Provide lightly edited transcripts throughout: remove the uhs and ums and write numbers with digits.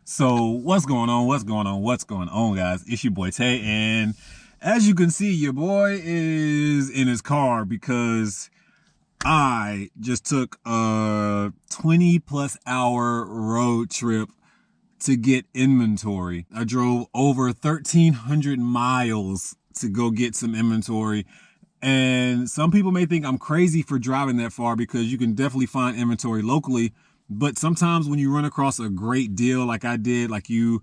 So what's going on? What's going on, guys? It's your boy Tay, and as you can see, your boy is in his car because I just took a 20+ hour road trip to get inventory. I drove over 1,300 miles to go get some inventory. And some people may think I'm crazy for driving that far because you can definitely find inventory locally. But sometimes when you run across a great deal like I did, like you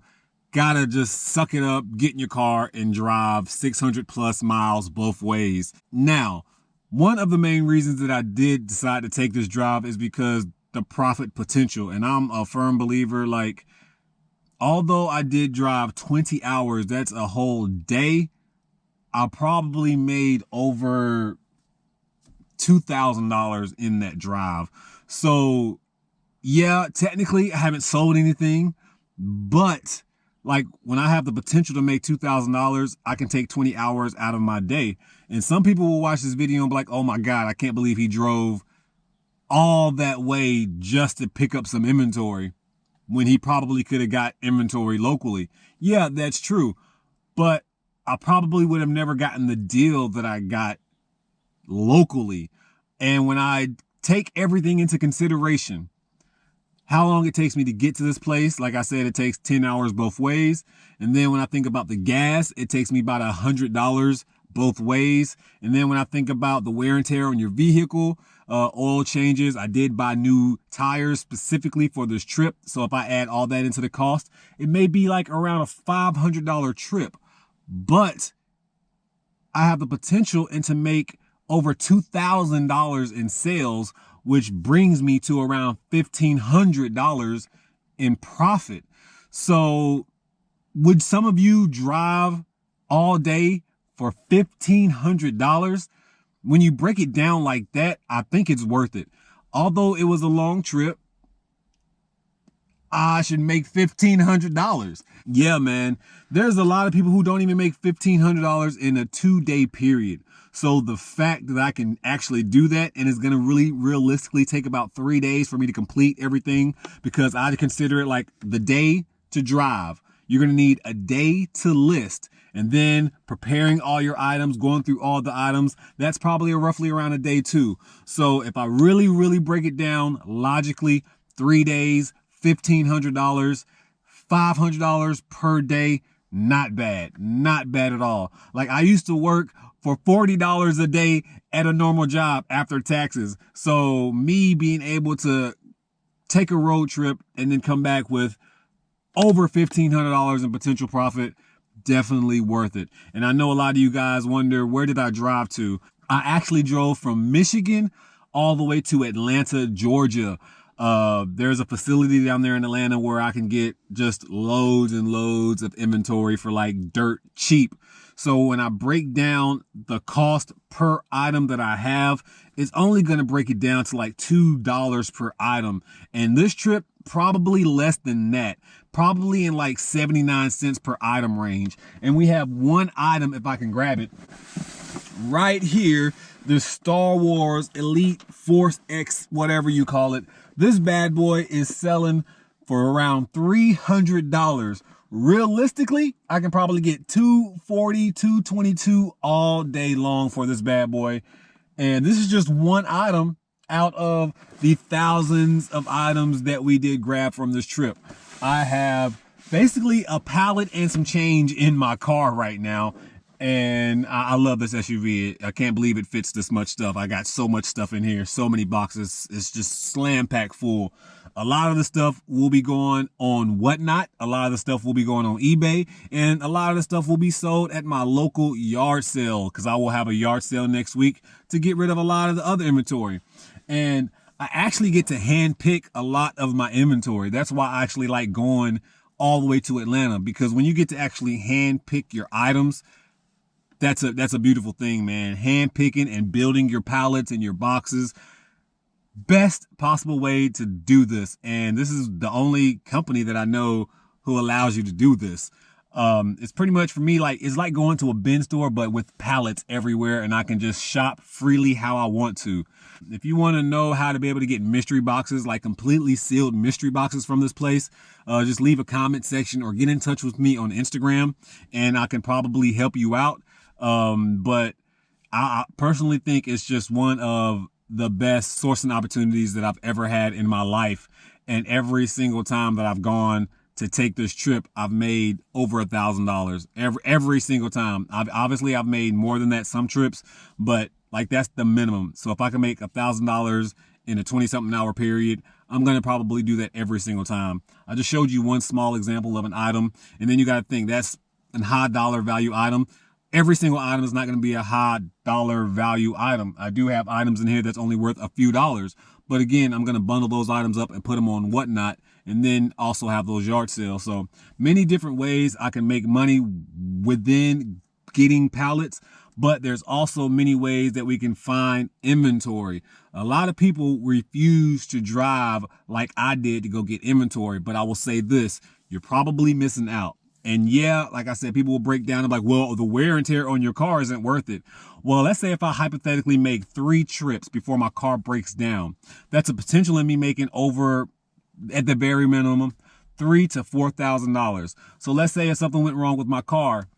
gotta just suck it up, get in your car and drive 600+ miles both ways. Now, one of the main reasons that I did decide to take this drive is because the profit potential. And I'm a firm believer, like, although I did drive 20 hours, that's a whole day. I probably made over $2,000 in that drive. So yeah, technically I haven't sold anything, but like when I have the potential to make $2,000, I can take 20 hours out of my day. And some people will watch this video and be like, oh my God, I can't believe he drove all that way just to pick up some inventory when he probably could have got inventory locally. Yeah, that's true. But I probably would have never gotten the deal that I got locally. And when I take everything into consideration, how long it takes me to get to this place, like I said, it takes 10 hours both ways. And then when I think about the gas, it takes me about $100 both ways. And then when I think about the wear and tear on your vehicle, oil changes, I did buy new tires specifically for this trip. So if I add all that into the cost, it may be like around a $500 trip. But I have the potential and to make over $2,000 in sales, which brings me to around $1,500 in profit. So would some of you drive all day for $1,500? When you break it down like that, I think it's worth it. Although it was a long trip, I should make $1,500. Yeah, man. There's a lot of people who don't even make $1,500 in a 2-day period. So the fact that I can actually do that, and it's going to really realistically take about 3 days for me to complete everything, because I consider it like the day to drive. You're going to need a day to list, and then preparing all your items, going through all the items. That's probably roughly around a day too. So if I really break it down logically, 3 days, $1,500, $500 per day. Not bad at all. Like I used to work for $40 a day at a normal job after taxes. So me being able to take a road trip and then come back with over $1,500 in potential profit, definitely worth it. And I know a lot of you guys wonder, where did I drive to? I actually drove from Michigan all the way to Atlanta, Georgia. There's a facility down there in Atlanta where I can get just loads and loads of inventory for like dirt cheap. So when I break down the cost per item that I have, it's only going to break it down to like $2 per item. And this trip, probably less than that, probably in like 79 cents per item range. And we have one item, if I can grab it, right here, the Star Wars Elite Force X, whatever you call it. This bad boy is selling for around $300. Realistically, I can probably get $240, $222 all day long for this bad boy. And this is just one item out of the thousands of items that we did grab from this trip. I have basically a pallet and some change in my car right now. And I love this SUV. I can't believe it fits this much stuff. I got so much stuff in here, so many boxes. It's just slam packed full. A lot of the stuff will be going on Whatnot. A lot of the stuff will be going on eBay. And a lot of the stuff will be sold at my local yard sale, because I will have a yard sale next week to get rid of a lot of the other inventory. And I actually get to hand pick a lot of my inventory. That's why I actually like going all the way to Atlanta, because when you get to actually hand pick your items, that's a beautiful thing, man. Hand picking and building your pallets and your boxes. Best possible way to do this. And this is the only company that I know who allows you to do this. It's pretty much for me, like, it's like going to a bin store, but with pallets everywhere, and I can just shop freely how I want to. If you want to know how to be able to get mystery boxes, like completely sealed mystery boxes from this place, just leave a comment section or get in touch with me on Instagram, and I can probably help you out. But I personally think it's just one of the best sourcing opportunities that I've ever had in my life. And every single time that I've gone to take this trip, I've made over $1,000 every single time. I've made more than that some trips, but like that's the minimum. So if I can make $1,000 in a 20-something hour period, I'm going to probably do that every single time. I just showed you one small example of an item, and then you got to think that's a high dollar value item. Every single item is not going to be a high dollar value item. I do have items in here that's only worth a few dollars. But again, I'm going to bundle those items up and put them on Whatnot, and then also have those yard sales. So many different ways I can make money within getting pallets, but there's also many ways that we can find inventory. A lot of people refuse to drive like I did to go get inventory, but I will say this, you're probably missing out. And yeah, like I said, people will break down and be like, well, the wear and tear on your car isn't worth it. Well, let's say if I hypothetically make 3 trips before my car breaks down, that's a potential in me making over, at the very minimum, $3,000 to $4,000. So let's say if something went wrong with my car,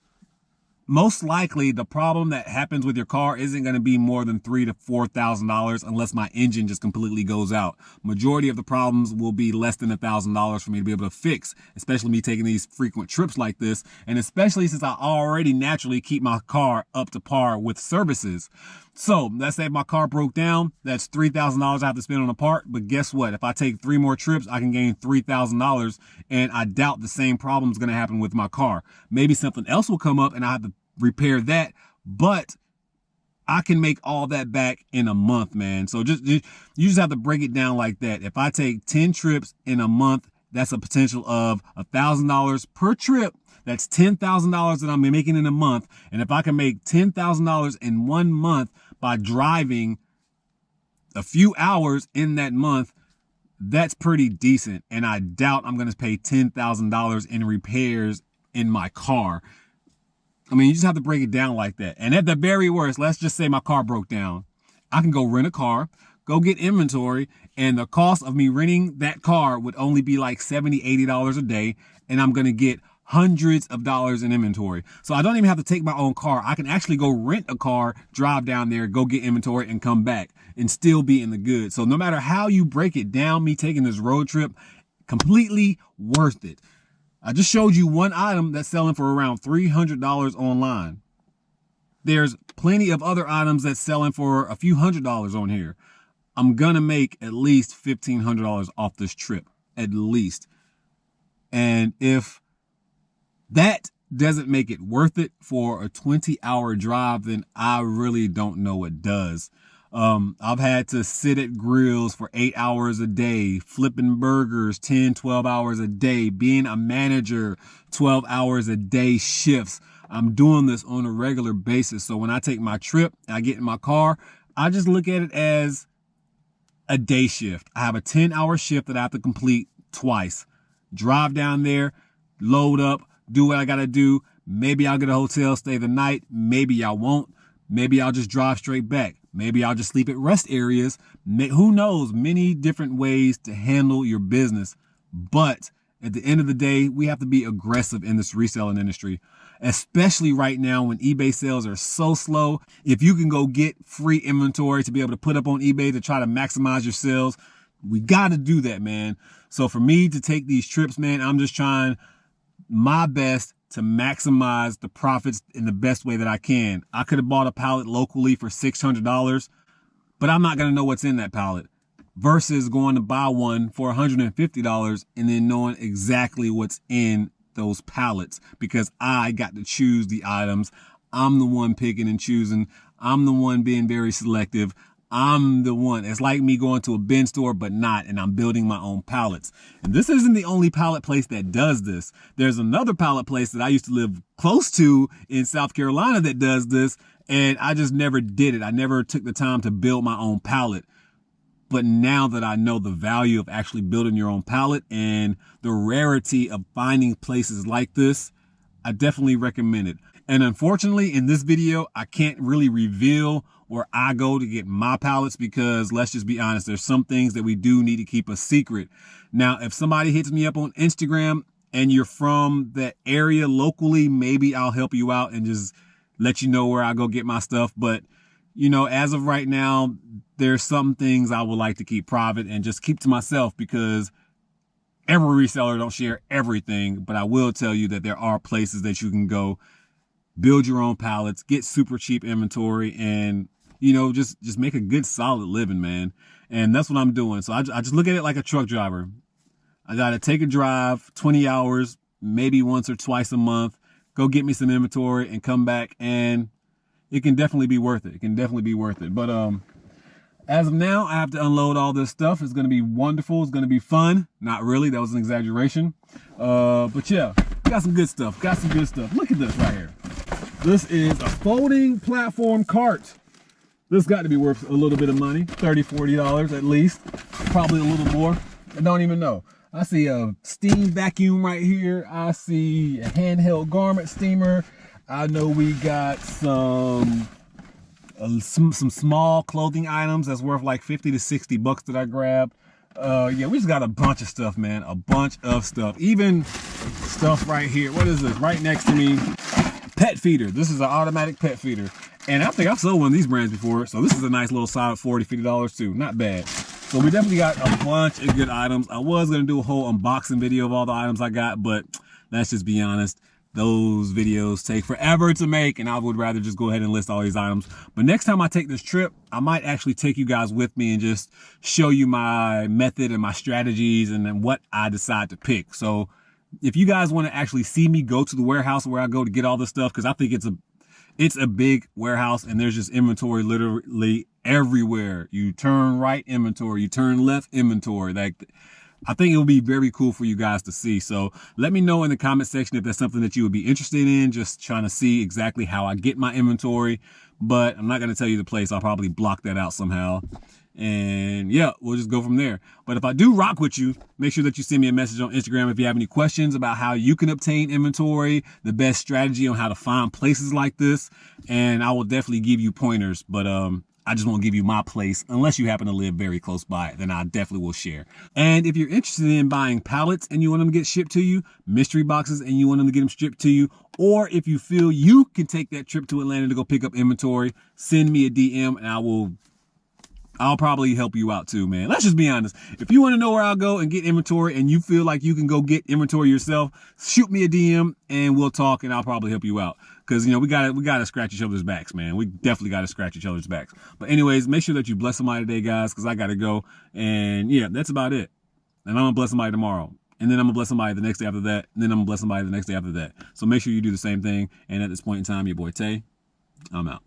most likely the problem that happens with your car isn't going to be more than $3,000 to $4,000 unless my engine just completely goes out. Majority of the problems will be less than $1,000 for me to be able to fix, especially me taking these frequent trips like this, and especially since I already naturally keep my car up to par with services. So let's say if my car broke down, that's $3,000 I have to spend on a part. But guess what? If I take 3 more trips, I can gain $3,000, and I doubt the same problem is going to happen with my car. Maybe something else will come up and I have to repair that, but I can make all that back in a month, man. So you just have to break it down like that. If I take 10 trips in a month, that's a potential of $1,000 per trip. That's $10,000 that I'm making in a month. And if I can make $10,000 in 1 month by driving a few hours in that month, that's pretty decent. And I doubt I'm going to pay $10,000 in repairs in my car. I mean, you just have to break it down like that. And at the very worst, let's just say my car broke down. I can go rent a car, go get inventory, and the cost of me renting that car would only be like $70, $80 a day, and I'm going to get hundreds of dollars in inventory. So I don't even have to take my own car. I can actually go rent a car, drive down there, go get inventory, and come back and still be in the good. So no matter how you break it down, me taking this road trip, completely worth it. I just showed you one item that's selling for around $300 online. There's plenty of other items that's selling for a few $100s on here. I'm gonna make at least $1,500 off this trip, at least. And if that doesn't make it worth it for a 20-hour drive, then I really don't know what does. I've had to sit at grills for 8 hours a day, flipping burgers 10, 12 hours a day, being a manager 12 hours a day shifts. I'm doing this on a regular basis. So when I take my trip, I get in my car, I just look at it as a day shift. I have a 10-hour shift that I have to complete twice. Drive down there, load up, do what I got to do. Maybe I'll get a hotel, stay the night. Maybe I won't. Maybe I'll just drive straight back. Maybe I'll just sleep at rest areas. Who knows? Many different ways to handle your business. But at the end of the day, we have to be aggressive in this reselling industry, especially right now when eBay sales are so slow. If you can go get free inventory to be able to put up on eBay to try to maximize your sales, we got to do that, man. So for me to take these trips, man, I'm just trying my best to maximize the profits in the best way that I can. I could have bought a pallet locally for $600, but I'm not going to know what's in that pallet versus going to buy one for $150 and then knowing exactly what's in those pallets because I got to choose the items. I'm the one picking and choosing. I'm the one being very selective. I'm the one. It's like me going to a bin store, but not, and I'm building my own pallets. And this isn't the only pallet place that does this. There's another pallet place that I used to live close to in South Carolina that does this, and I just never did it. I never took the time to build my own pallet. But now that I know the value of actually building your own pallet and the rarity of finding places like this, I definitely recommend it. And unfortunately, in this video, I can't really reveal where I go to get my pallets because, let's just be honest, there's some things that we do need to keep a secret. Now, if somebody hits me up on Instagram and you're from that area locally, maybe I'll help you out and just let you know where I go get my stuff. But, you know, as of right now, there's some things I would like to keep private and just keep to myself because every reseller don't share everything. But I will tell you that there are places that you can go, build your own pallets, get super cheap inventory, and, you know, just make a good solid living, man. And that's what I'm doing. So I just look at it like a truck driver. I got to take a drive, 20 hours, maybe once or twice a month, go get me some inventory and come back, and it can definitely be worth it. It can definitely be worth it. But as of now, I have to unload all this stuff. It's going to be wonderful. It's going to be fun. Not really. That was an exaggeration. But yeah, got some good stuff. Got some good stuff. Look at this right here. This is a folding platform cart. This got to be worth a little bit of money, $30, $40 at least, probably a little more. I don't even know. I see a steam vacuum right here. I see a handheld garment steamer. I know we got some small clothing items that's worth like 50 to 60 bucks that I grabbed. Yeah, we just got a bunch of stuff, man. A bunch of stuff. Even stuff right here. What is this? Right next to me. Pet feeder. This is an automatic pet feeder. And I think I've sold one of these brands before. So this is a nice little solid $40, $50 too. Not bad. So we definitely got a bunch of good items. I was going to do a whole unboxing video of all the items I got, but let's just be honest. Those videos take forever to make, and I would rather just go ahead and list all these items. But next time I take this trip, I might actually take you guys with me and just show you my method and my strategies and then what I decide to pick. So if you guys want to actually see me go to the warehouse where I go to get all this stuff, because I think it's a big warehouse and there's just inventory literally everywhere. You turn right, inventory, you turn left, inventory. Like, I think it will be very cool for you guys to see. So let me know in the comment section if that's something that you would be interested in, just trying to see exactly how I get my inventory. But I'm not going to tell you the place. I'll probably block that out somehow. And yeah, we'll just go from there. But if I do rock with you, make sure that you send me a message on Instagram if you have any questions about how you can obtain inventory, the best strategy on how to find places like this. And I will definitely give you pointers. But I just won't give you my place unless you happen to live very close by it. Then I definitely will share. And if you're interested in buying pallets and you want them to get shipped to you, mystery boxes, and you want them to get them shipped to you, or if you feel you can take that trip to Atlanta to go pick up inventory, send me a DM and I'll probably help you out too, man. Let's just be honest. If you want to know where I'll go and get inventory and you feel like you can go get inventory yourself, shoot me a DM and we'll talk and I'll probably help you out. Cause you know, we gotta scratch each other's backs, man. We definitely gotta scratch each other's backs. But anyways, make sure that you bless somebody today, guys, cause I gotta go. And yeah, that's about it. And I'm gonna bless somebody tomorrow. And then I'm gonna bless somebody the next day after that. And then I'm gonna bless somebody the next day after that. So make sure you do the same thing. And at this point in time, your boy Tay, I'm out.